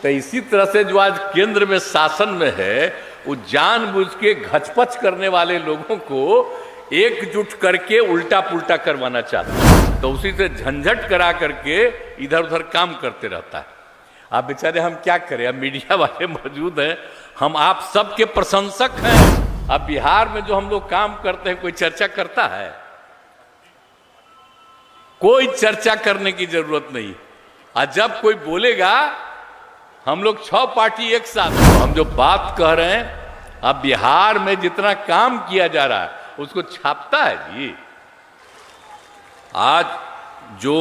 तो इसी तरह से जो आज केंद्र में शासन में है वो जानबूझ के घचपच करने वाले लोगों को एकजुट करके उल्टा पुल्टा करवाना चाहता है, तो उसी से झंझट करा करके इधर उधर काम करते रहता है। आप बेचारे हम क्या करें, अब मीडिया वाले मौजूद हैं, हम आप सबके प्रशंसक हैं। अब बिहार में जो हम लोग काम करते हैं कोई चर्चा करता है? कोई चर्चा करने की जरूरत नहीं। और जब कोई बोलेगा हम लोग 6 पार्टी एक साथ, तो हम जो बात कह रहे हैं अब बिहार में जितना काम किया जा रहा है उसको छापता है जी। आज जो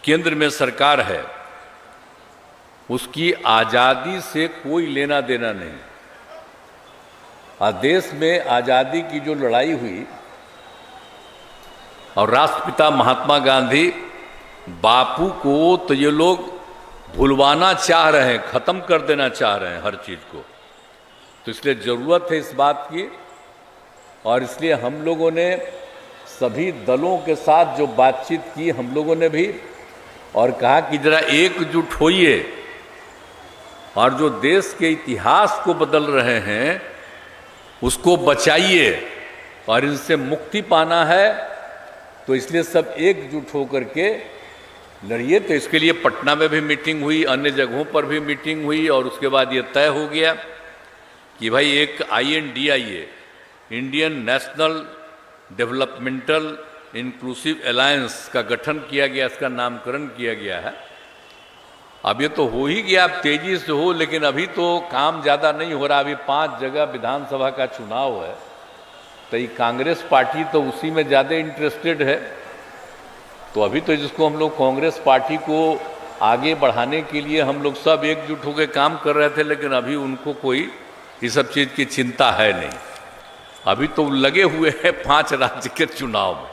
केंद्र में सरकार है उसकी आजादी से कोई लेना देना नहीं। और देश में आजादी की जो लड़ाई हुई और राष्ट्रपिता महात्मा गांधी बापू को तो ये लोग भुलवाना चाह रहे हैं, खत्म कर देना चाह रहे हैं हर चीज को। तो इसलिए जरूरत है इस बात की, और इसलिए हम लोगों ने सभी दलों के साथ जो बातचीत की हम लोगों ने भी, और कहा कि जरा एकजुट होइए और जो देश के इतिहास को बदल रहे हैं उसको बचाइए, और इनसे मुक्ति पाना है तो इसलिए सब एकजुट होकर के लड़िए। तो इसके लिए पटना में भी मीटिंग हुई, अन्य जगहों पर भी मीटिंग हुई, और उसके बाद ये तय हो गया कि भाई एक INDIA, Indian national developmental inclusive alliance का गठन किया गया, इसका नामकरण किया गया है। अब ये तो हो ही गया, अब तेजी से हो, लेकिन अभी तो काम ज़्यादा नहीं हो रहा। अभी 5 जगह विधानसभा का चुनाव है, तो ये कांग्रेस पार्टी तो उसी में ज़्यादा इंटरेस्टेड है। तो अभी तो जिसको हम लोग कांग्रेस पार्टी को आगे बढ़ाने के लिए हम लोग सब एकजुट होकर काम कर रहे थे, लेकिन अभी उनको कोई इस सब चीज़ की चिंता है नहीं। अभी तो लगे हुए हैं 5 राज्य के चुनाव में,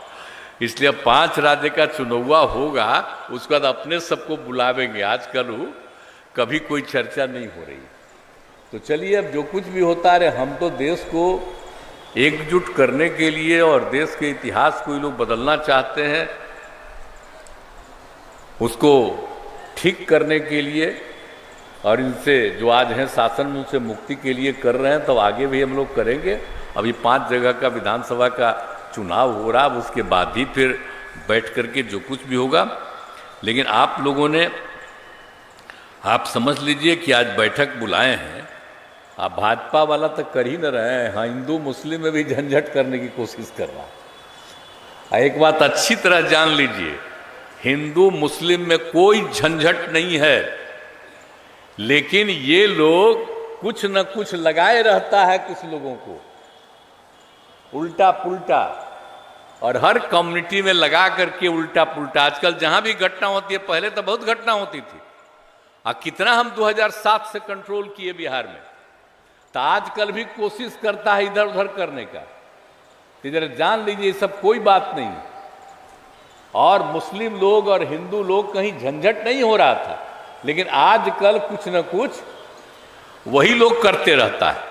इसलिए 5 राज्य का चुनाव होगा, उसके बाद अपने सबको बुलावेंगे। आजकल कभी कोई चर्चा नहीं हो रही। तो चलिए, अब जो कुछ भी होता है, हम तो देश को एकजुट करने के लिए और देश के इतिहास को ये लोग बदलना चाहते हैं, उसको ठीक करने के लिए, और इनसे जो आज हैं शासन में उनसे मुक्ति के लिए कर रहे हैं। तो आगे भी हम लोग करेंगे। अभी 5 जगह का विधानसभा का चुनाव हो रहा, अब उसके बाद ही फिर बैठ करके जो कुछ भी होगा। लेकिन आप लोगों ने, आप समझ लीजिए कि आज बैठक बुलाए हैं, आप भाजपा वाला तो कर ही न रहे हैं, हाँ हिंदू मुस्लिम में भी झंझट करने की कोशिश कर रहा है। एक बात अच्छी तरह जान लीजिए, हिंदू मुस्लिम में कोई झंझट नहीं है, लेकिन ये लोग कुछ न कुछ लगाए रहता है कुछ लोगों को उल्टा पुल्टा, और हर कम्युनिटी में लगा करके उल्टा पुल्टा। आजकल जहां भी घटना होती है, पहले तो बहुत घटना होती थी, और कितना हम 2007 से कंट्रोल किए बिहार में, तो आजकल भी कोशिश करता है इधर उधर करने का। तो जरा जान लीजिए ये सब कोई बात नहीं, और मुस्लिम लोग और हिंदू लोग कहीं झंझट नहीं हो रहा था, लेकिन आजकल कुछ न कुछ वही लोग करते रहता है।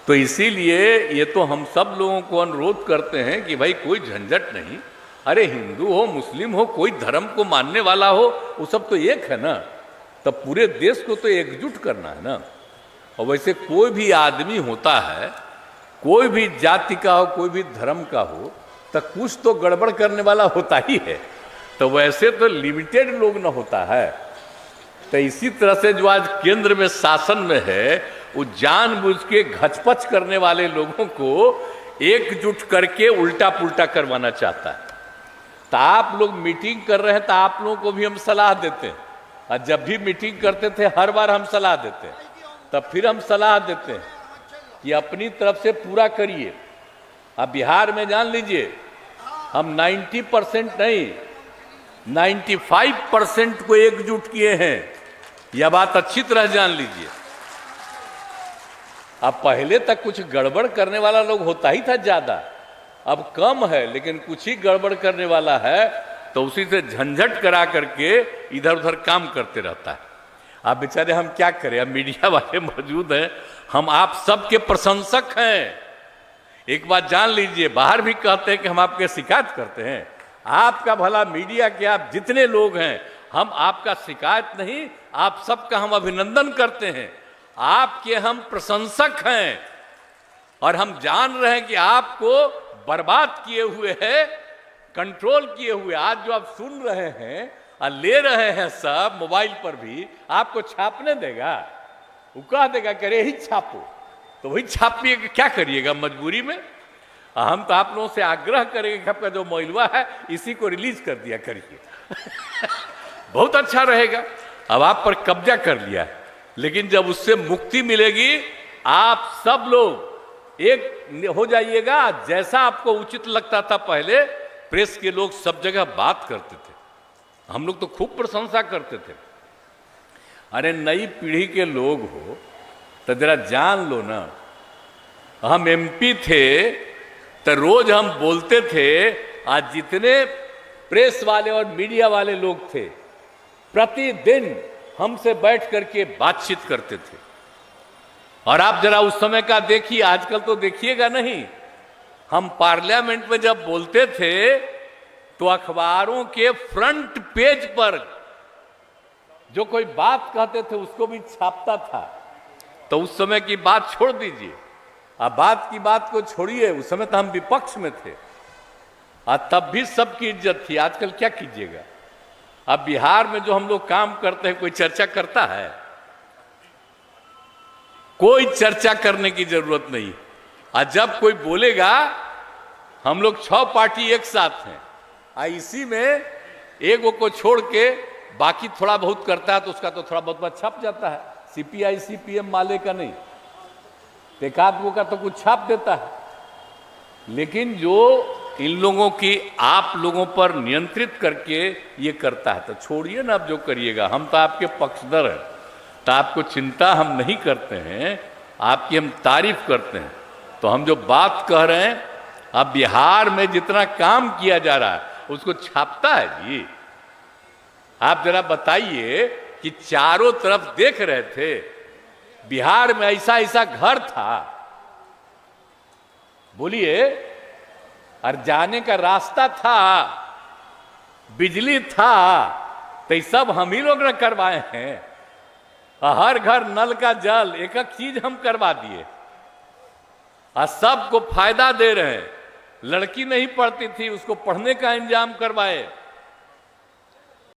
तो इसीलिए ये तो हम सब लोगों को अनुरोध करते हैं कि भाई कोई झंझट नहीं। अरे हिंदू हो मुस्लिम हो, कोई धर्म को मानने वाला हो, वो सब तो एक है ना। तब पूरे देश को तो एकजुट करना है ना। और वैसे कोई भी आदमी होता है, कोई भी जाति का हो, कोई भी धर्म का हो, तो कुछ तो गड़बड़ करने वाला होता ही है। तो वैसे तो लिमिटेड लोग न होता है। तो इसी तरह से जो आज केंद्र में शासन में है वो जानबूझ के घचपच करने वाले लोगों को एकजुट करके उल्टा पुल्टा करवाना चाहता है। तो आप लोग मीटिंग कर रहे हैं, तो आप लोगों को भी हम सलाह देते हैं, और जब भी मीटिंग करते थे हर बार हम सलाह देते हैं, तब फिर हम सलाह देते हैं कि अपनी तरफ से पूरा करिए। अब बिहार में जान लीजिए हम 90% नहीं 95% को एकजुट किए हैं, यह बात अच्छी तरह जान लीजिए। अब पहले तक कुछ गड़बड़ करने वाला लोग होता ही था ज्यादा, अब कम है, लेकिन कुछ ही गड़बड़ करने वाला है तो उसी से झंझट करा करके इधर उधर काम करते रहता है। अब बेचारे हम क्या करें, अब मीडिया वाले मौजूद हैं, हम आप सबके प्रशंसक हैं। एक बात जान लीजिए, बाहर भी कहते हैं कि हम आपके शिकायत करते हैं। आपका भला मीडिया के आप जितने लोग हैं, हम आपका शिकायत नहीं, आप सबका हम अभिनंदन करते हैं, आपके हम प्रशंसक हैं और हम जान रहे हैं कि आपको बर्बाद किए हुए है, कंट्रोल किए हुए। आज जो आप सुन रहे हैं और ले रहे हैं सब मोबाइल पर भी, आपको छापने देगा? वो कह देगा कि अरे ही छापो, तो वही छापिएगा, क्या करिएगा मजबूरी में। हम तो आप लोगों से आग्रह करेंगे कि आपका जो मोइलवा है इसी को रिलीज कर दिया करिए बहुत अच्छा रहेगा। अब आप पर कब्जा कर लिया है, लेकिन जब उससे मुक्ति मिलेगी आप सब लोग एक हो जाइएगा। जैसा आपको उचित लगता था पहले, प्रेस के लोग सब जगह बात करते थे, हम लोग तो खूब प्रशंसा करते थे। अरे नई पीढ़ी के लोग हो तो जरा जान लो ना, हम एमपी थे तो रोज हम बोलते थे। आज जितने प्रेस वाले और मीडिया वाले लोग थे, प्रतिदिन हमसे बैठ करके बातचीत करते थे। और आप जरा उस समय का देखिए, आजकल तो देखिएगा नहीं। हम पार्लियामेंट में जब बोलते थे तो अखबारों के फ्रंट पेज पर जो कोई बात कहते थे उसको भी छापता था। तो उस समय की बात छोड़ दीजिए, अब बात की बात को छोड़िए, उस समय तो हम विपक्ष में थे और तब भी सबकी इज्जत थी। आजकल क्या कीजिएगा, अब बिहार में जो हम लोग काम करते हैं कोई चर्चा करता है? कोई चर्चा करने की जरूरत नहीं। और जब कोई बोलेगा, हम लोग 6 पार्टी एक साथ हैं, इसी में एक को छोड़ के बाकी थोड़ा बहुत करता है तो उसका तो थोड़ा बहुत छप जाता है। सीपीआई सीपीएम माले का नहीं, एकाध का तो कुछ छाप देता है। लेकिन जो इन लोगों की आप लोगों पर नियंत्रित करके ये करता है, तो छोड़िए ना, अब जो करिएगा। हम तो आपके पक्षधर हैं, तो आपको चिंता हम नहीं करते हैं, आपकी हम तारीफ करते हैं। तो हम जो बात कह रहे हैं, अब बिहार में जितना काम किया जा रहा है उसको छापता है जी। आप जरा बताइए कि चारों तरफ देख रहे थे, बिहार में ऐसा ऐसा घर था, बोलिए, और जाने का रास्ता था, बिजली था, तो सब हम ही लोग न करवाए हैं। हर घर नल का जल, एक एक चीज हम करवा दिए और सबको फायदा दे रहे हैं। लड़की नहीं पढ़ती थी, उसको पढ़ने का इंतजाम करवाए।